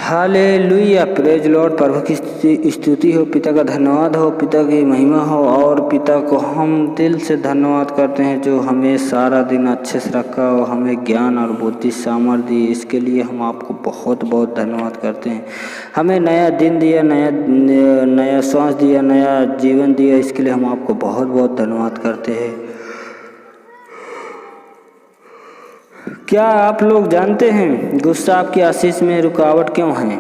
Hallelujah, praise Lord. प्रभु की स्तुति हो, पिता का धन्यवाद हो, पिता की महिमा हो। और पिता को हम दिल से धन्यवाद करते हैं जो हमें सारा दिन अच्छे से रखा और हमें ज्ञान और बुद्धि सामर्थ्य दी। इसके लिए हम आपको बहुत बहुत धन्यवाद करते हैं। हमें नया दिन दिया, नया श्वास दिया, नया जीवन दिया। इसके लिए हम आपको बहुत बहुत धन्यवाद करते हैं। क्या आप लोग जानते हैं गुस्सा आपकी आशीष में रुकावट क्यों है?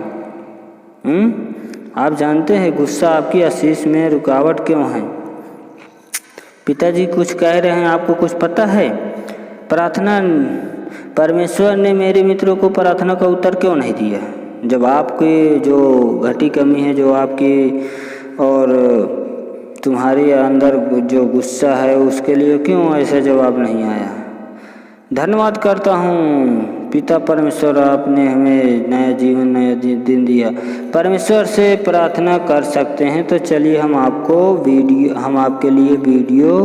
आप जानते हैं गुस्सा आपकी आशीष में रुकावट क्यों है? पिताजी कुछ कह रहे हैं, आपको कुछ पता है? प्रार्थना, परमेश्वर ने मेरे मित्रों को प्रार्थना का उत्तर क्यों नहीं दिया? जब आपकी जो घटी कमी है, जो आपकी और तुम्हारे अंदर जो गुस्सा है, उसके लिए क्यों ऐसा जवाब नहीं आया? धन्यवाद करता हूँ पिता परमेश्वर, आपने हमें नया जीवन, नया दिन दिया। परमेश्वर से प्रार्थना कर सकते हैं, तो चलिए हम आपके लिए वीडियो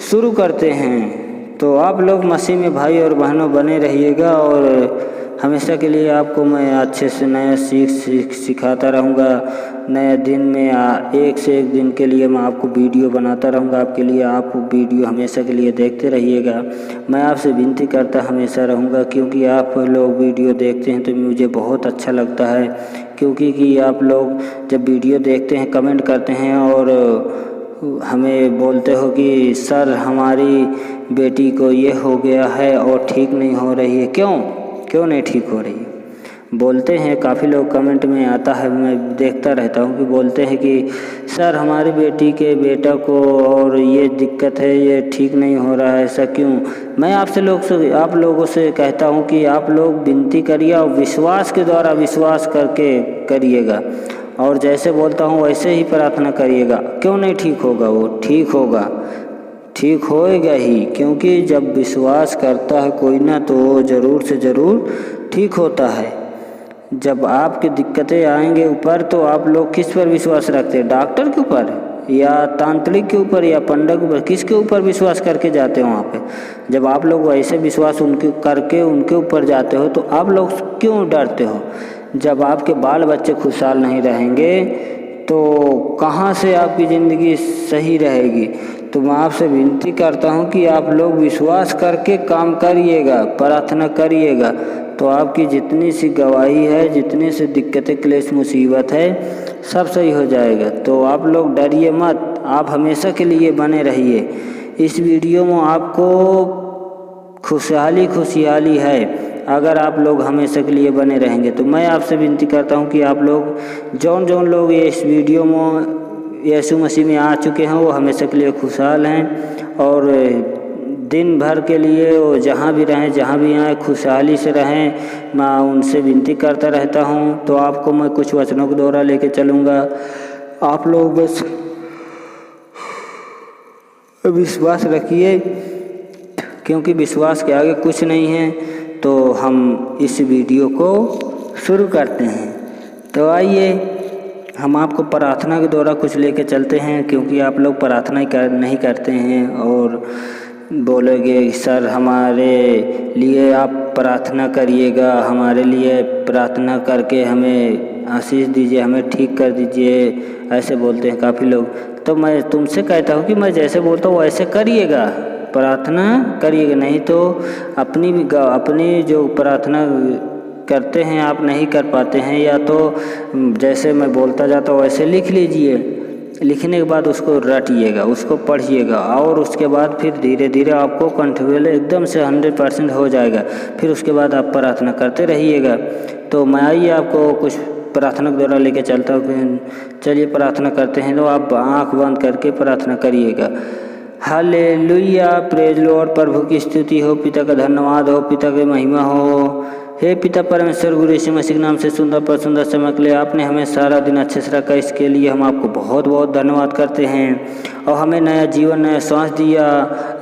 शुरू करते हैं। तो आप लोग मसीह में भाई और बहनों बने रहिएगा और हमेशा के लिए आपको मैं अच्छे से नया सिखाता रहूँगा। नया दिन में एक से एक दिन के लिए मैं आपको वीडियो बनाता रहूँगा आपके लिए। आप वीडियो हमेशा के लिए देखते रहिएगा। मैं आपसे विनती करता हमेशा रहूँगा, क्योंकि आप लोग वीडियो देखते हैं तो मुझे बहुत अच्छा लगता है। क्योंकि आप लोग जब वीडियो देखते हैं, कमेंट करते हैं और हमें बोलते हो कि सर हमारी बेटी को ये हो गया है और ठीक नहीं हो रही है। क्यों नहीं ठीक हो रही है? बोलते हैं, काफ़ी लोग कमेंट में आता है, मैं देखता रहता हूँ कि बोलते हैं कि सर हमारी बेटी के बेटा को और ये दिक्कत है, ये ठीक नहीं हो रहा है, ऐसा क्यों? मैं आप लोगों से कहता हूँ कि आप लोग विनती करिए और विश्वास के द्वारा विश्वास करके करिएगा। और जैसे बोलता हूँ वैसे ही प्रार्थना करिएगा। क्यों नहीं ठीक होगा? वो ठीक होगा, ठीक होएगा ही। क्योंकि जब विश्वास करता है कोई ना, तो वो ज़रूर से ज़रूर ठीक होता है। जब आपकी दिक्कतें आएंगे ऊपर, तो आप लोग किस पर विश्वास रखते हैं? डॉक्टर के ऊपर या तांत्रिक के ऊपर या पंडित के ऊपर? किसके ऊपर विश्वास करके जाते हो वहाँ पे? जब आप लोग वैसे विश्वास उनके ऊपर जाते हो, तो आप लोग क्यों डरते हो? जब आपके बाल बच्चे खुशहाल नहीं रहेंगे तो कहाँ से आपकी ज़िंदगी सही रहेगी? तो मैं आपसे विनती करता हूँ कि आप लोग विश्वास करके काम करिएगा, प्रार्थना करिएगा, तो आपकी जितनी सी गवाही है, जितनी सी दिक्कतें, क्लेश, मुसीबत है, सब सही हो जाएगा। तो आप लोग डरिए मत, आप हमेशा के लिए बने रहिए। इस वीडियो में आपको खुशहाली है अगर आप लोग हमेशा के लिए बने रहेंगे। तो मैं आपसे विनती करता हूँ कि आप लोग जौन लोग ये इस वीडियो में यीशु मसीह में आ चुके हैं, वो हमेशा के लिए खुशहाल हैं और दिन भर के लिए वो जहाँ भी रहें, जहाँ भी आए, खुशहाली से रहें। मैं उनसे विनती करता रहता हूँ। तो आपको मैं कुछ वचनों के द्वारा लेके चलूँगा। आप लोग बस विश्वास रखिए, क्योंकि विश्वास के आगे कुछ नहीं है। तो हम इस वीडियो को शुरू करते हैं। तो आइए हम आपको प्रार्थना के द्वारा कुछ लेके चलते हैं, क्योंकि आप लोग प्रार्थना नहीं करते हैं और बोलोगे सर हमारे लिए आप प्रार्थना करिएगा, हमारे लिए प्रार्थना करके हमें आशीष दीजिए, हमें ठीक कर दीजिए, ऐसे बोलते हैं काफ़ी लोग। तो मैं तुमसे कहता हूँ कि मैं जैसे बोलता हूँ वैसे करिएगा, प्रार्थना करिएगा। नहीं तो अपनी जो प्रार्थना करते हैं आप नहीं कर पाते हैं, या तो जैसे मैं बोलता जाता हूँ वैसे लिख लीजिए। लिखने के बाद उसको रटिएगा, उसको पढ़िएगा और उसके बाद फिर धीरे धीरे आपको कंट्रोल एकदम से 100% हो जाएगा। फिर उसके बाद आप प्रार्थना करते रहिएगा। तो मैं आइए आपको कुछ प्रार्थना के द्वारा लेके चलता हूँ। चलिए प्रार्थना करते हैं। तो आप आँख बंद करके प्रार्थना करिएगा। Hallelujah, praise Lord. प्रभु की स्तुति हो, पिता का धन्यवाद हो, पिता की महिमा हो। हे पिता परमेश्वर, गुरु यीशु मसीह के नाम से सुंदर पर सुंदर समय के लिए आपने हमें सारा दिन अच्छे से रखा, इसके लिए हम आपको बहुत बहुत धन्यवाद करते हैं। और हमें नया जीवन, नया श्वास दिया,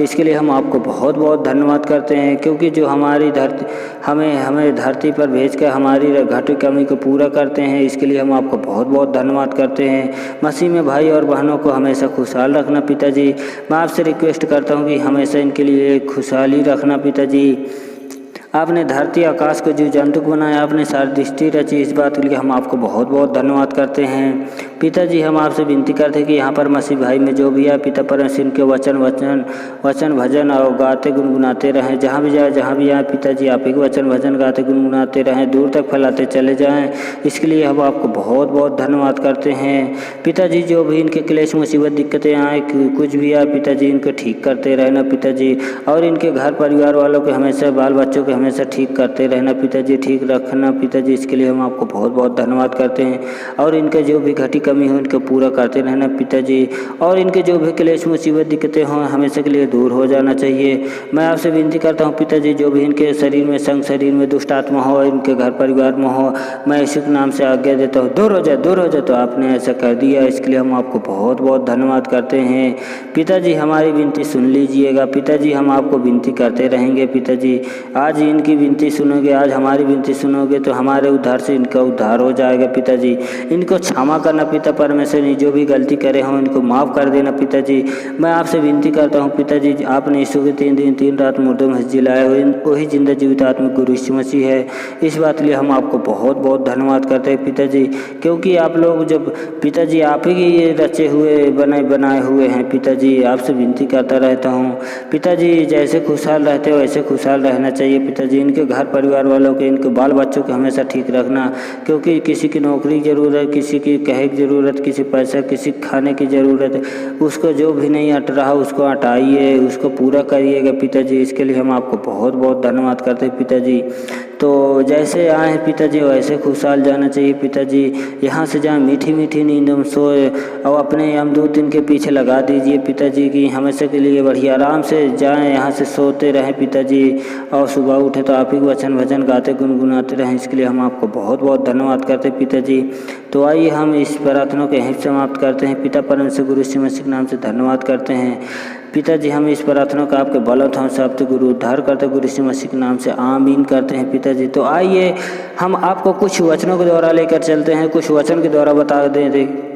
इसके लिए हम आपको बहुत बहुत धन्यवाद करते हैं। क्योंकि जो हमारी धरती हमें धरती पर भेजकर हमारी घटी कमी को पूरा करते हैं, इसके लिए हम आपको बहुत बहुत धन्यवाद करते हैं। मसीह में भाई और बहनों को हमेशा खुशहाल रखना पिताजी। मैं आपसे रिक्वेस्ट करता हूँ कि हमेशा इनके लिए खुशहाली रखना पिताजी। आपने धरती आकाश को जीव जंतु को बनाया, आपने सारी दृष्टि रची, इस बात के लिए हम आपको बहुत बहुत धन्यवाद करते हैं। पिताजी हम आपसे विनती करते हैं कि यहाँ पर मसीह भाई में जो भी है पिता परमेश्वर के वचन भजन और गाते गुनगुनाते रहें। जहाँ भी आए पिताजी आप ही के वचन भजन गाते गुनगुनाते रहें, दूर तक फैलाते चले जाएँ। इसके लिए हम आपको बहुत बहुत धन्यवाद करते हैं। पिताजी जो भी इनके क्लेश मुसीबत दिक्कतें आए, कुछ भी आए पिताजी इनको ठीक करते रहना पिताजी, और इनके घर परिवार वालों के हमेशा बाल बच्चों के हमेशा ठीक करते रहना पिताजी, ठीक रखना पिताजी। इसके लिए हम आपको बहुत बहुत धन्यवाद करते हैं। और इनके जो भी घटी कमी हो इनको पूरा करते रहना पिताजी, और इनके जो भी क्लेश मुसीबत दिक्कतें हों हमेशा के लिए दूर हो जाना चाहिए। मैं आपसे विनती करता हूँ पिताजी जो भी इनके शरीर में संग शरीर में दुष्ट आत्मा हो, इनके घर परिवार में हो, मैं यीशु के नाम से आज्ञा देता हूँ दूर हो जाए, दूर हो जाए। तो आपने ऐसा कर दिया, इसके लिए हम आपको बहुत बहुत धन्यवाद करते हैं। पिताजी हमारी विनती सुन लीजिएगा पिताजी, हम आपको विनती करते रहेंगे पिताजी। आज इनकी विनती सुनोगे, आज हमारी विनती सुनोगे तो हमारे उद्धार से इनका उद्धार हो जाएगा पिताजी। इनको क्षमा करना पिता परमेश्वर, जो भी गलती करे हों इनको माफ़ कर देना पिताजी। मैं आपसे विनती करता हूँ पिताजी, आपने यीशु के 3 दिन 3 रात मुर्दों में जिलाए हुए वही जिंदा जीवित आत्मा गुरु यीशु मसीह है। इस बात के लिए हम आपको बहुत बहुत धन्यवाद करते हैं पिताजी, क्योंकि आप लोग जब पिताजी आप ही ये रचे हुए बनाए हुए हैं पिताजी। आपसे विनती करता रहता हूँ पिताजी, जैसे खुशहाल रहते हो वैसे खुशहाल रहना चाहिए पिताजी। इनके घर परिवार वालों के, इनके बाल बच्चों के हमेशा ठीक रखना, क्योंकि किसी की नौकरी की ज़रूरत, किसी की कहे की ज़रूरत, किसी पैसा, किसी खाने की ज़रूरत, उसको जो भी नहीं अट रहा उसको हटाइए, उसको पूरा करिएगा पिताजी। इसके लिए हम आपको बहुत बहुत धन्यवाद करते हैं पिताजी। तो जैसे आए हैं पिताजी वैसे खुशहाल जाना चाहिए पिताजी। यहाँ से जहाँ मीठी मीठी नींद में सोए और अपने यमदूत इनके पीछे लगा दीजिए पिताजी की हमेशा के लिए बढ़िया आराम से जाएं, यहाँ से सोते रहें पिताजी, और सुबह उठे तो आप ही वचन भजन गाते गुनगुनाते रहें। इसके लिए हम आपको बहुत बहुत धन्यवाद करते हैं पिताजी। तो आइए हम इस प्रार्थना को यहीं समाप्त करते हैं। पिता परमेश्वर गुरु यीशु मसीह के नाम से धन्यवाद करते हैं पिताजी। हम इस प्रार्थना का आपके बलवंत शब्द गुरु उद्धार करते गुरु यीशु मसीह के नाम से आमीन करते हैं पिताजी। तो आइए हम आपको कुछ वचनों के द्वारा लेकर चलते हैं, कुछ वचन के द्वारा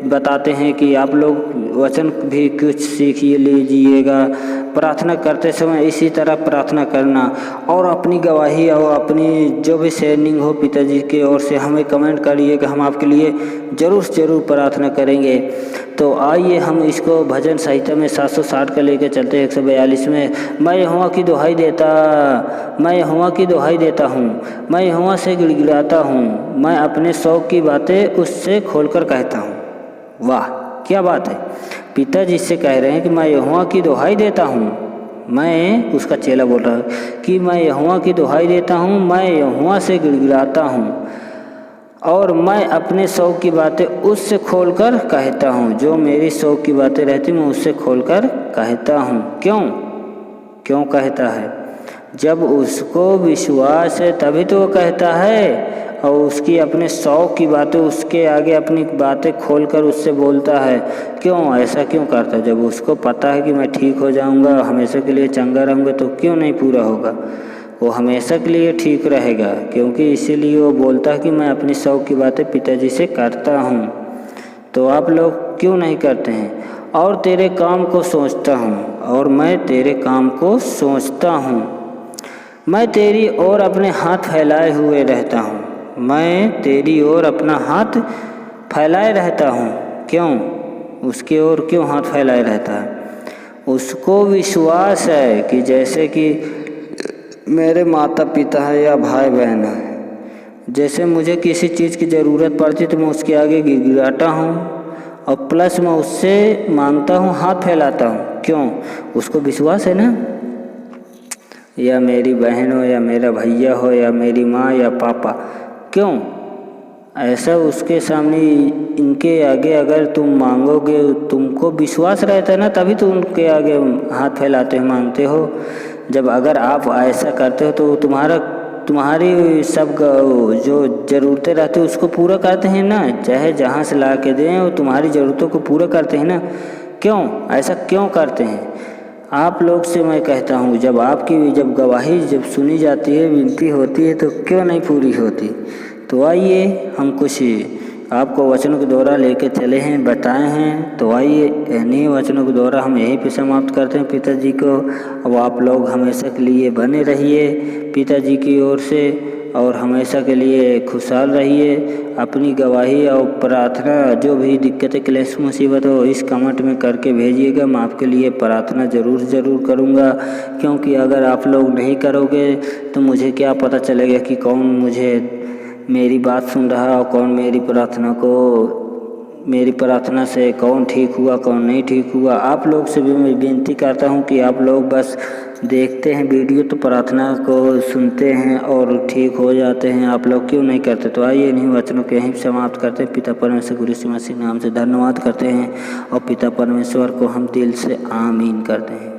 बताते हैं कि आप लोग वचन भी कुछ सीख लीजिएगा। प्रार्थना करते समय इसी तरह प्रार्थना करना, और अपनी गवाही और अपनी जो भी शेयरिंग हो पिताजी के ओर से हमें कमेंट करिएगा, हम आपके लिए ज़रूर प्रार्थना करेंगे। तो आइए हम इसको भजन संहिता में 760 का लेकर चलते हैं 142 में। मैं यहोवा की दुहाई देता हूँ, मैं यहोवा से गिड़गिड़ाता हूँ, मैं अपने शौक की बातें उससे खोलकर कहता हूँ। वाह क्या बात है, पिताजी से कह रहे हैं कि मैं यहोवा की दुहाई देता हूँ। मैं उसका चेला बोल रहा है कि मैं यहोवा की दुहाई देता हूँ, मैं यहोवा से गिड़गिड़ाता हूँ, और मैं अपने शौक की बातें उससे खोलकर कहता हूँ। जो मेरी शौक की बातें रहती मैं उससे खोलकर कहता हूँ। क्यों कहता है? जब उसको विश्वास है तभी तो वो कहता है, और उसकी अपने शौक की बातें उसके आगे अपनी बातें खोलकर उससे बोलता है। क्यों ऐसा क्यों करता है? जब उसको पता है कि मैं ठीक हो जाऊंगा, हमेशा के लिए चंगा रहूँगा, तो क्यों नहीं पूरा होगा? वो हमेशा के लिए ठीक रहेगा, क्योंकि इसीलिए वो बोलता है कि मैं अपनी शौक की बातें पिताजी से करता हूँ। तो आप लोग क्यों नहीं करते हैं? और तेरे काम को सोचता हूँ, और मैं तेरे काम को सोचता हूँ, मैं तेरी ओर अपने हाथ फैलाए हुए रहता हूँ, मैं तेरी ओर अपना हाथ फैलाए रहता हूँ। क्यों? उसकी ओर क्यों हाथ फैलाए रहता है? उसको विश्वास है कि जैसे कि मेरे माता पिता है या भाई बहन है, जैसे मुझे किसी चीज़ की ज़रूरत पड़ती तो मैं उसके आगे गिड़गिड़ाता हूँ, और प्लस मैं उससे मांगता हूँ, हाथ फैलाता हूँ। क्यों? उसको विश्वास है ना, या मेरी बहन हो या मेरा भैया हो या मेरी माँ या पापा, क्यों ऐसा उसके सामने इनके आगे अगर तुम मांगोगे, तुमको विश्वास रहता है ना, तभी तो उनके आगे हाथ फैलाते हो, मांगते हो। जब अगर आप ऐसा करते हो तो तुम्हारी सब जो ज़रूरतें रहती है उसको पूरा करते हैं ना, चाहे जहाँ से ला के दें वो तुम्हारी ज़रूरतों को पूरा करते हैं ना। क्यों ऐसा क्यों करते हैं? आप लोग से मैं कहता हूँ, जब आपकी जब गवाही जब सुनी जाती है, विनती होती है, तो क्यों नहीं पूरी होती? तो आइए हम कुछ आपको वचनों के द्वारा लेके चले हैं, बताए हैं। तो आइए इन्हीं वचनों के द्वारा हम यहीं पे समाप्त करते हैं पिताजी को। अब आप लोग हमेशा के लिए बने रहिए पिताजी की ओर से और हमेशा के लिए खुशहाल रहिए। अपनी गवाही और प्रार्थना जो भी दिक्कतें क्लेश मुसीबत हो इस कमेंट में करके भेजिएगा। मैं आपके लिए प्रार्थना ज़रूर करूँगा, क्योंकि अगर आप लोग नहीं करोगे तो मुझे क्या पता चलेगा कि कौन मुझे मेरी बात सुन रहा और कौन मेरी प्रार्थना से कौन ठीक हुआ कौन नहीं ठीक हुआ। आप लोग से भी मैं विनती करता हूँ कि आप लोग बस देखते हैं वीडियो तो प्रार्थना को सुनते हैं और ठीक हो जाते हैं। आप लोग क्यों नहीं करते? तो आइए इन्हीं वचनों के यहीं समाप्त करते हैं। पिता परमेश्वर गुरु यीशु मसीह नाम से धन्यवाद करते हैं और पिता परमेश्वर को हम दिल से आमीन करते हैं।